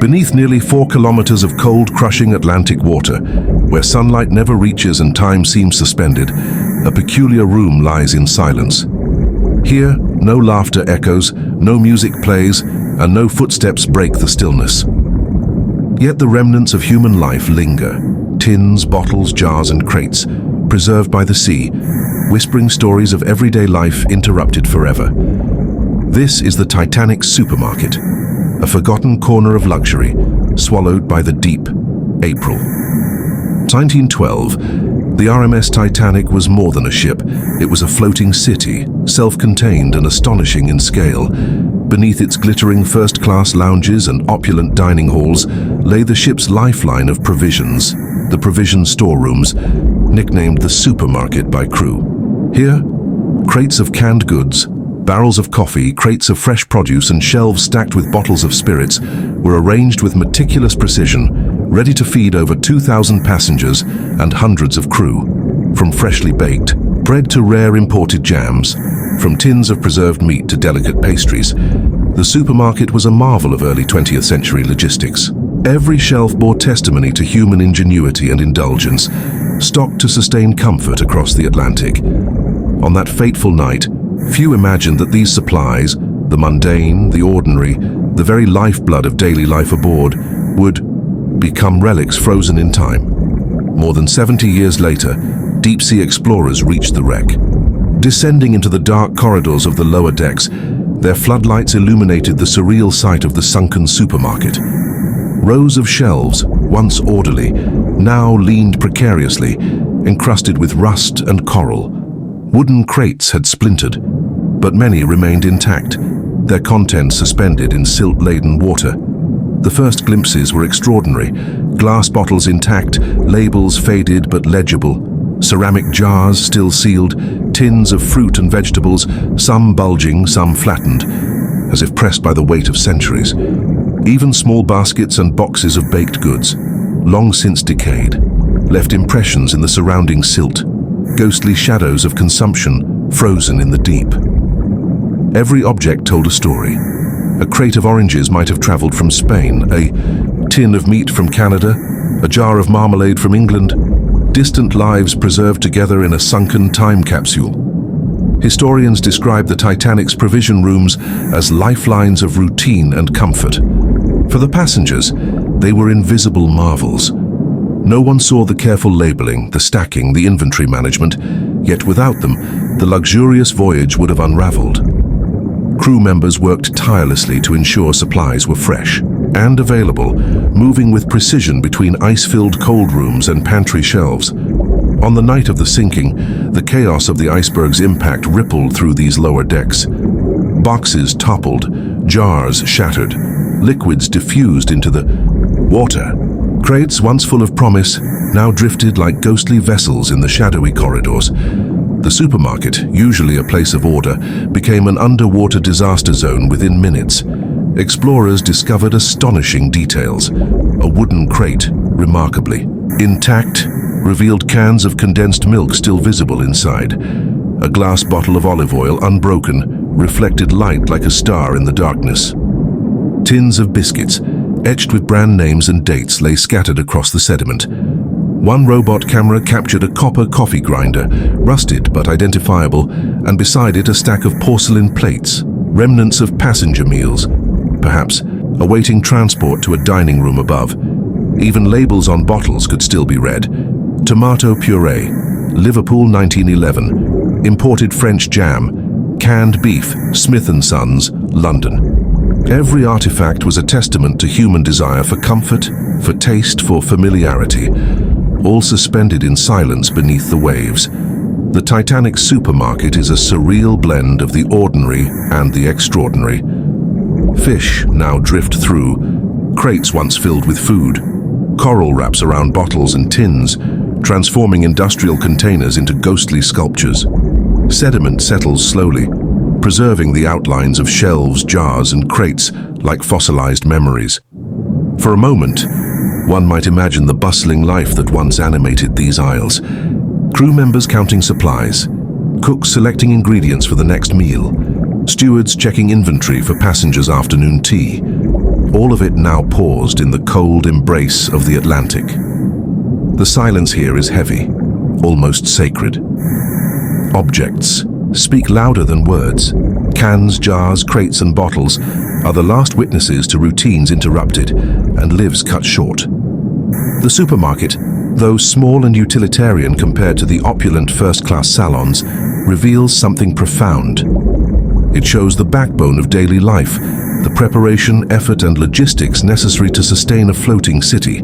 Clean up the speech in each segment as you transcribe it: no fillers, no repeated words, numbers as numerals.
Beneath nearly 4 kilometers of cold, crushing Atlantic water, where sunlight never reaches and time seems suspended, a peculiar room lies in silence. Here, no laughter echoes, no music plays, and no footsteps break the stillness. Yet the remnants of human life linger, tins, bottles, jars, and crates, preserved by the sea, whispering stories of everyday life interrupted forever. This is the Titanic supermarket, a forgotten corner of luxury, swallowed by the deep. April 1912, the RMS Titanic was more than a ship. It was a floating city, self-contained and astonishing in scale. Beneath its glittering first-class lounges and opulent dining halls lay the ship's lifeline of provisions, the provision storerooms, nicknamed the supermarket by crew. Here, crates of canned goods, barrels of coffee, crates of fresh produce, and shelves stacked with bottles of spirits were arranged with meticulous precision, ready to feed over 2,000 passengers and hundreds of crew. From freshly baked bread to rare imported jams, from tins of preserved meat to delicate pastries, the supermarket was a marvel of early 20th century logistics. Every shelf bore testimony to human ingenuity and indulgence, stocked to sustain comfort across the Atlantic. On that fateful night, few imagined that these supplies, the mundane, the ordinary, the very lifeblood of daily life aboard, would become relics frozen in time. More than 70 years later, deep-sea explorers reached the wreck. Descending into the dark corridors of the lower decks, their floodlights illuminated the surreal sight of the sunken supermarket. Rows of shelves, once orderly, now leaned precariously, encrusted with rust and coral. Wooden crates had splintered, but many remained intact, their contents suspended in silt-laden water. The first glimpses were extraordinary. Glass bottles intact, labels faded but legible, ceramic jars still sealed, tins of fruit and vegetables, some bulging, some flattened, as if pressed by the weight of centuries. Even small baskets and boxes of baked goods, long since decayed, left impressions in the surrounding silt, ghostly shadows of consumption frozen in the deep. Every object told a story. A crate of oranges might have traveled from Spain, a tin of meat from Canada, a jar of marmalade from England, distant lives preserved together in a sunken time capsule. Historians describe the Titanic's provision rooms as lifelines of routine and comfort. For the passengers, they were invisible marvels. No one saw the careful labeling, the stacking, the inventory management, yet without them, the luxurious voyage would have unraveled. Crew members worked tirelessly to ensure supplies were fresh and available, moving with precision between ice-filled cold rooms and pantry shelves. On the night of the sinking, the chaos of the iceberg's impact rippled through these lower decks. Boxes toppled, jars shattered, liquids diffused into the water. Crates, once full of promise, now drifted like ghostly vessels in the shadowy corridors. The supermarket, usually a place of order, became an underwater disaster zone within minutes. Explorers discovered astonishing details. A wooden crate, remarkably intact, revealed cans of condensed milk still visible inside. A glass bottle of olive oil, unbroken, reflected light like a star in the darkness. Tins of biscuits, etched with brand names and dates, lay scattered across the sediment. One robot camera captured a copper coffee grinder, rusted but identifiable, and beside it a stack of porcelain plates, remnants of passenger meals, perhaps awaiting transport to a dining room above. Even labels on bottles could still be read. Tomato puree, Liverpool 1911, imported French jam, canned beef, Smith & Sons, London. Every artifact was a testament to human desire for comfort, for taste, for familiarity, all suspended in silence beneath the waves. The Titanic supermarket is a surreal blend of the ordinary and the extraordinary. Fish now drift through, crates once filled with food, coral wraps around bottles and tins, transforming industrial containers into ghostly sculptures. Sediment settles slowly, preserving the outlines of shelves, jars, and crates like fossilized memories. For a moment, one might imagine the bustling life that once animated these aisles. Crew members counting supplies, cooks selecting ingredients for the next meal, stewards checking inventory for passengers' afternoon tea. all of it now paused in the cold embrace of the Atlantic. The silence here is heavy, almost sacred. Objects speak louder than words. Cans, jars, crates and bottles are the last witnesses to routines interrupted and lives cut short. The supermarket, though small and utilitarian compared to the opulent first-class salons, reveals something profound. It shows the backbone of daily life, the preparation, effort and logistics necessary to sustain a floating city.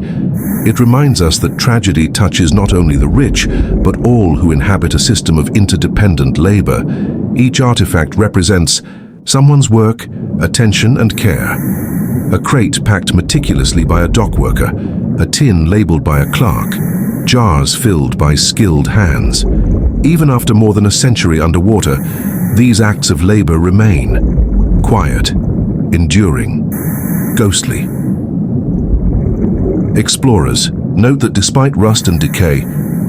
It reminds us that tragedy touches not only the rich, but all who inhabit a system of interdependent labor. Each artifact represents someone's work, attention and care. A crate packed meticulously by a dock worker, a tin labeled by a clerk, jars filled by skilled hands. Even after more than a century underwater, these acts of labor remain. Quiet, enduring, ghostly. Explorers, note that despite rust and decay,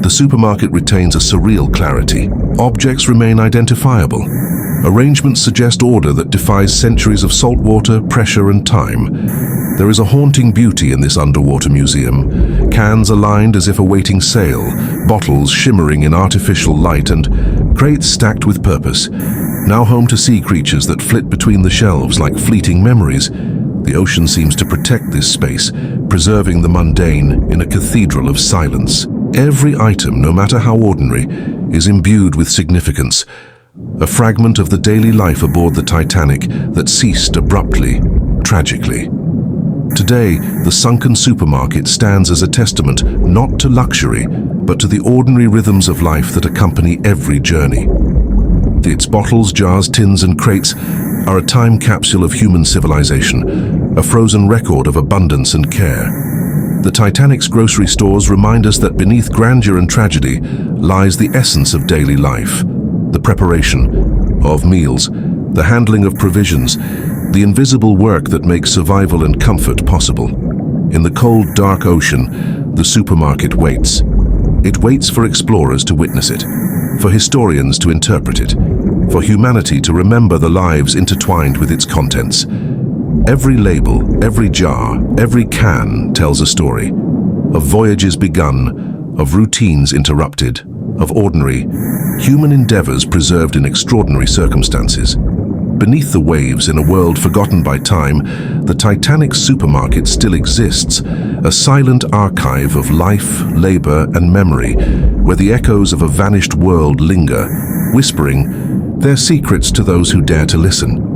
the supermarket retains a surreal clarity. Objects remain identifiable. Arrangements suggest order that defies centuries of salt water, pressure and time. There is a haunting beauty in this underwater museum. Cans aligned as if awaiting sale, bottles shimmering in artificial light and crates stacked with purpose. Now home to sea creatures that flit between the shelves like fleeting memories. The ocean seems to protect this space, preserving the mundane in a cathedral of silence. Every item, no matter how ordinary, is imbued with significance. A fragment of the daily life aboard the Titanic that ceased abruptly, tragically. Today, the sunken supermarket stands as a testament not to luxury, but to the ordinary rhythms of life that accompany every journey. Its bottles, jars, tins and crates are a time capsule of human civilization, a frozen record of abundance and care. The Titanic's grocery stores remind us that beneath grandeur and tragedy lies the essence of daily life. The preparation of meals, the handling of provisions, the invisible work that makes survival and comfort possible. In the cold, dark ocean, the supermarket waits. It waits for explorers to witness it, for historians to interpret it, for humanity to remember the lives intertwined with its contents. Every label, every jar, every can tells a story of voyages begun, of routines interrupted, of ordinary, human endeavors preserved in extraordinary circumstances. Beneath the waves, in a world forgotten by time, the Titanic supermarket still exists, a silent archive of life, labor, and memory, where the echoes of a vanished world linger, whispering their secrets to those who dare to listen.